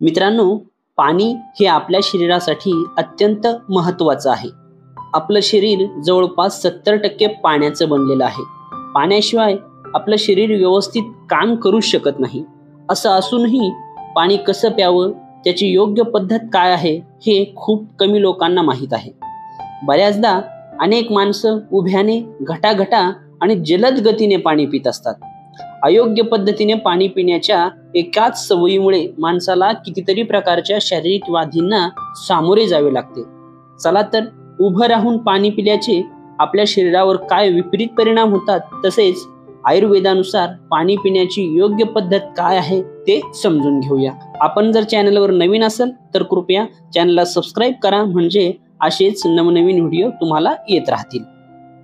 मित्रांनो, पाणी हे आपल्या शरीरासाठी अत्यंत महत्त्वाचं आहे. आपलं शरीर जवळपास 70% पाण्याचं बनलेलं आहे. पाण्याशिवाय आपलं शरीर व्यवस्थित काम करू शकत नाही. असं असूनही पाणी कसं प्यावं, त्याची योग्य पद्धत काय आहे हे खूप कमी लोकांना माहीत आहे. बऱ्याचदा अनेक माणसं उभ्याने, घटाघटा आणि जलद गतीने पाणी पित असतात. अयोग्य पद्धतीने पाणी पिण्याच्या एकाच सवयीमुळे माणसाला कितीतरी प्रकारच्या शारीरिक व्याधींना सामोरे जावे लागते. चला तर उभं राहून पाणी पिल्याचे आपल्या शरीरावर काय विपरीत परिणाम होतात, तसेच आयुर्वेदानुसार पाणी पिण्याची योग्य पद्धत काय आहे ते समजून घेऊया. आपण जर चॅनलवर नवीन असाल तर कृपया चॅनलला सबस्क्राईब करा, म्हणजे असेच नवनवीन व्हिडिओ तुम्हाला येत राहतील.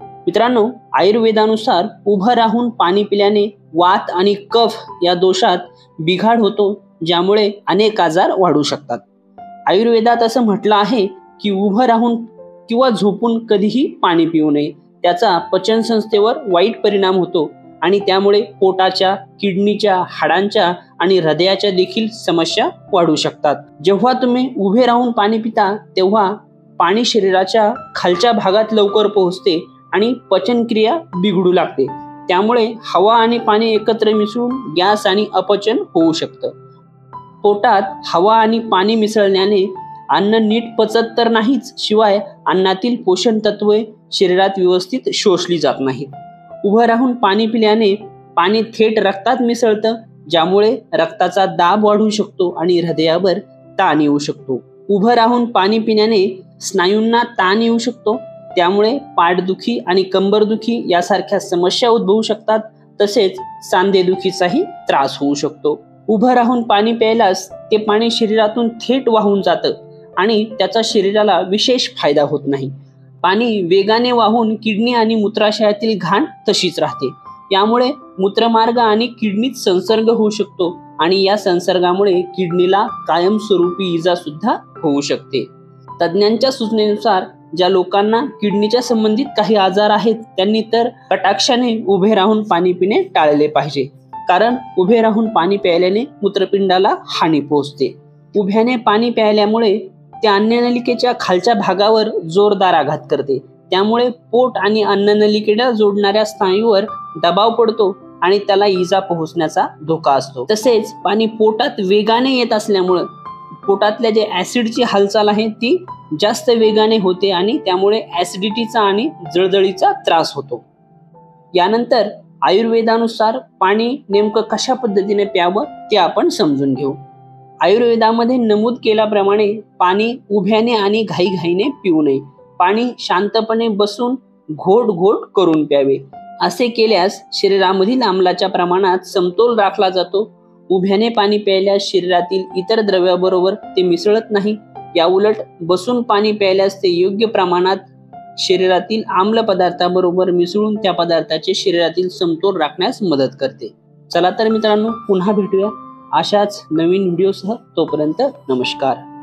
मित्रांनो, आयुर्वेदानुसार उभं राहून पाणी पिल्याने वात आणि कफ या दोषात बिघाड होतो, ज्यामुळे अनेक आजार वाढू शकतात. आयुर्वेदात असं म्हटलं आहे की उभं राहून किंवा झोपून कधीही पाणी पिऊ नये. त्याचा पचनसंस्थेवर वाईट परिणाम होतो आणि त्यामुळे पोटाच्या, किडनीच्या, हाडांच्या आणि हृदयाच्या देखील समस्या वाढू शकतात. जेव्हा तुम्ही उभे राहून पाणी पिता तेव्हा पाणी शरीराच्या खालच्या भागात लवकर पोहोचते आणि पचनक्रिया बिघडू लागते. त्यामुळे हवा आणि पाणी एकत्र मिसळून गॅस आणि अपचन होऊ शकतं. पोटात हवा आणि पाणी मिसळल्याने अन्न नीट पचत तर नाहीच, शिवाय अन्नातील पोषण तत्वे शरीरात व्यवस्थित शोषली जात नाहीत. उभं राहून पाणी पिल्याने पाणी थेट रक्तात मिसळतं, ज्यामुळे रक्ताचा दाब वाढू शकतो आणि हृदयावर ताण येऊ शकतो. उभं राहून पाणी पिण्याने स्नायूंना ताण येऊ शकतो, त्यामुळे पाठदुखी आणि कंबरदुखी यासारख्या समस्या उद्भवू शकतात. तसेच सांधेदुखीचाही त्रास होऊ शकतो. उभं राहून पाणी प्यायलाच ते पाणी शरीरातून थेट वाहून जातं आणि त्याचा शरीराला विशेष फायदा होत नाही. पाणी वेगाने वाहून किडनी आणि मूत्राशयातील घाण तशीच राहते. यामुळे मूत्रमार्ग आणि किडनीत संसर्ग होऊ शकतो आणि या संसर्गामुळे किडनीला कायमस्वरूपी इजा सुद्धा होऊ शकते. तज्ज्ञांच्या सूचनेनुसार ज्या लोकांना किडनीच्या संबंधित काही आजार आहेत त्यांनी तर कटाक्षाने उभे राहून पाणी पिणे टाळले पाहिजे, कारण उभे राहून पाणी प्यायल्याने मूत्रपिंडाला हानी पोहोचते. उभ्याने पाणी प्यायल्यामुळे ते अन्ननलिकेच्या खालच्या भागावर जोरदार आघात करते. त्यामुळे पोट आणि अन्ननलिकेला जोडणाऱ्या स्नायूवर दबाव पडतो आणि त्याला इजा पोहोचण्याचा धोका असतो. तसेच पाणी पोटात वेगाने येत असल्यामुळे पोटातल्या जे ऍसिडची हालचाल आहे ती जास्त वेगाने होते आणि त्यामुळे ऍसिडिटीचा आणि जळजळीचा त्रास होतो. यानंतर आयुर्वेदानुसार पाणी नेमकं कशा पद्धतीने प्यावं ते आपण समजून घेऊ. आयुर्वेदामध्ये नमूद केल्याप्रमाणे पाणी उभ्याने आणि घाईघाईने पिऊ नये. पाणी शांतपणे बसून घोट घोट करून प्यावे. असे केल्यास शरीरामधील आम्लाच्या प्रमाणात समतोल राखला जातो. उभ्याने पाणी प्यायल्यास शरीरातील इतर द्रव्याबरोबर ते मिसळत नाही. याउलट बसून पाणी प्यायल्यास ते योग्य प्रमाणात शरीरातील आम्ल पदार्थाबरोबर मिसळून त्या पदार्थाचे शरीरातील समतोल राखण्यास मदत करते. चला तर मित्रांनो, पुन्हा भेटूया अशाच नवीन व्हिडिओसह. तोपर्यंत नमस्कार.